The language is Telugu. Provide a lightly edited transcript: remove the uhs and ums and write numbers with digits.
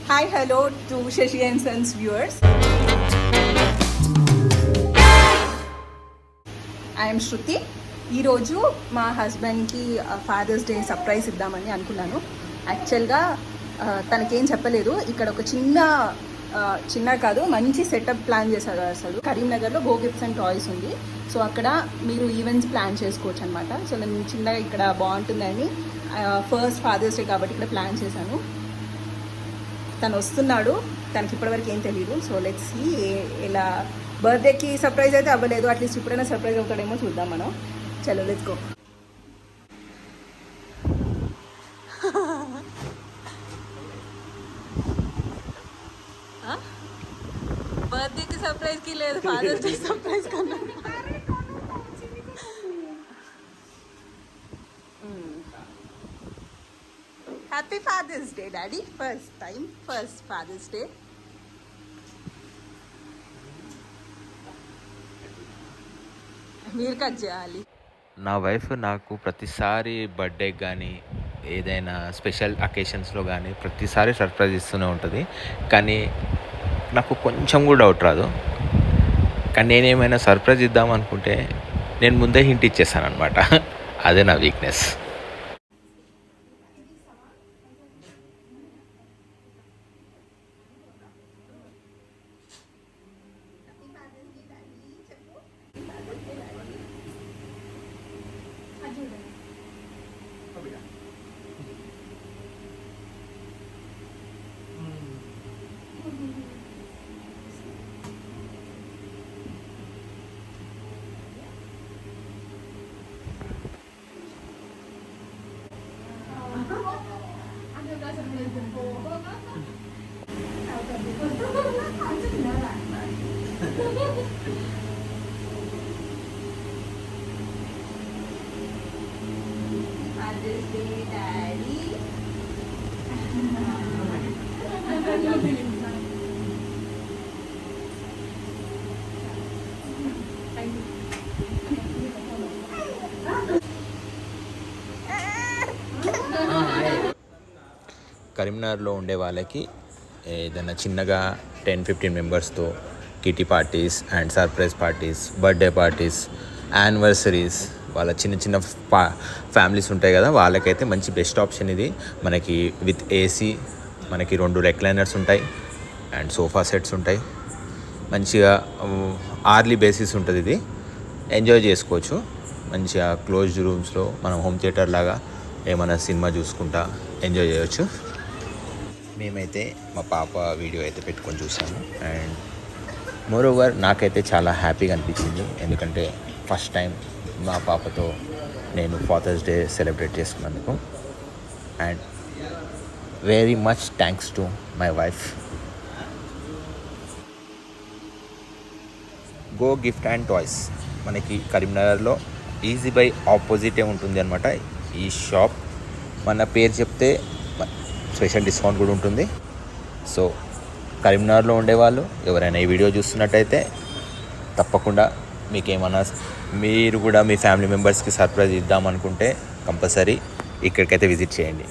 Hi hello to Shashi and sons viewers. I'm Shruti. ఈరోజు మా హస్బెండ్కి ఫాదర్స్ డే సర్ప్రైజ్ ఇద్దామని అనుకున్నాను. యాక్చువల్గా తనకేం చెప్పలేదు. ఇక్కడ ఒక చిన్న కాదు మంచి సెటప్ ప్లాన్ చేశారు. అసలు కరీంనగర్లో గో గిఫ్ట్స్ అండ్ టాయ్స్ ఉంది. సో అక్కడ మీరు ఈవెంట్స్ ప్లాన్ చేసుకోవచ్చు అనమాట. సో నేను చిన్నగా ఇక్కడ బాగుంటుందని ఫస్ట్ ఫాదర్స్ డే కాబట్టి ఇక్కడ ప్లాన్ చేశాను. తను వస్తున్నాడు. తనకి ఇప్పటివరకు ఏం తెలియదు. సో లెట్స్ సీ ఇలా బర్త్డేకి సర్ప్రైజ్ అయితే అవ్వలేదు. అట్లీస్ట్ ఇప్పుడైనా సర్ప్రైజ్ అవుతాడేమో చూద్దాం మనం. చలో లెట్స్ గో. బర్త్డేకి సర్ప్రైజ్కి లేదు, ఫాదర్స్ డే సర్ప్రైజ్ కన్నా. Happy father's day daddy. First father's day. మీరు కట్ చేయాలి. నా వైఫ్ నాకు ప్రతిసారి బర్త్డేకి కానీ ఏదైనా స్పెషల్ అకేషన్స్లో కానీ ప్రతిసారి సర్ప్రైజ్ ఇస్తూనే ఉంటుంది. కానీ నాకు కొంచెం కూడా డౌట్ రాదు. కానీ నేనేమైనా సర్ప్రైజ్ ఇద్దాం అనుకుంటే నేను ముందే హింట్ ఇచ్చేస్తాను అనమాట. అదే నా వీక్నెస్. Father's Day, Daddy. కరీంనగర్లో ఉండే వాళ్ళకి ఏదైనా చిన్నగా 10-15 మెంబర్స్తో kitty parties and surprise parties, birthday parties, anniversaries, వాళ్ళ చిన్న ఫ్యామిలీస్ ఉంటాయి కదా, వాళ్ళకైతే మంచి బెస్ట్ ఆప్షన్ ఇది. మనకి విత్ ఏసీ, మనకి 2 రెక్లైనర్స్ ఉంటాయి అండ్ సోఫా సెట్స్ ఉంటాయి. మంచిగా ఆర్లీ బేసిస్ ఉంటుంది. ఇది ఎంజాయ్ చేసుకోవచ్చు. మంచిగా క్లోజ్డ్ రూమ్స్లో మనం హోమ్ థియేటర్ లాగా ఏమైనా సినిమా చూసుకుంటా ఎంజాయ్ చేయవచ్చు. మేమైతే మా పాప వీడియో అయితే పెట్టుకొని చూసాము. అండ్ మోరోవర్ నాకైతే చాలా హ్యాపీగా అనిపించింది. ఎందుకంటే ఫస్ట్ టైం మా పాపతో నేను ఫాదర్స్ డే సెలబ్రేట్ చేసుకున్నందుకు. And very much thanks to my wife. Go gift and toys మనకి కరీంనగర్లో ఈజీ బై ఆపోజిటే ఉంటుంది అనమాట. ఈ షాప్ మన పేరు చెప్తే స్పెషల్ డిస్కౌంట్ కూడా ఉంటుంది. సో కరీంనగర్లో ఉండేవాళ్ళు ఎవరైనా ఈ వీడియో చూస్తున్నట్టయితే తప్పకుండా మీకేమన్నా మీరు కూడా మీ ఫ్యామిలీ మెంబర్స్కి సర్ప్రైజ్ ఇద్దామనుకుంటే కంపల్సరీ ఇక్కడికైతే విజిట్ చేయండి.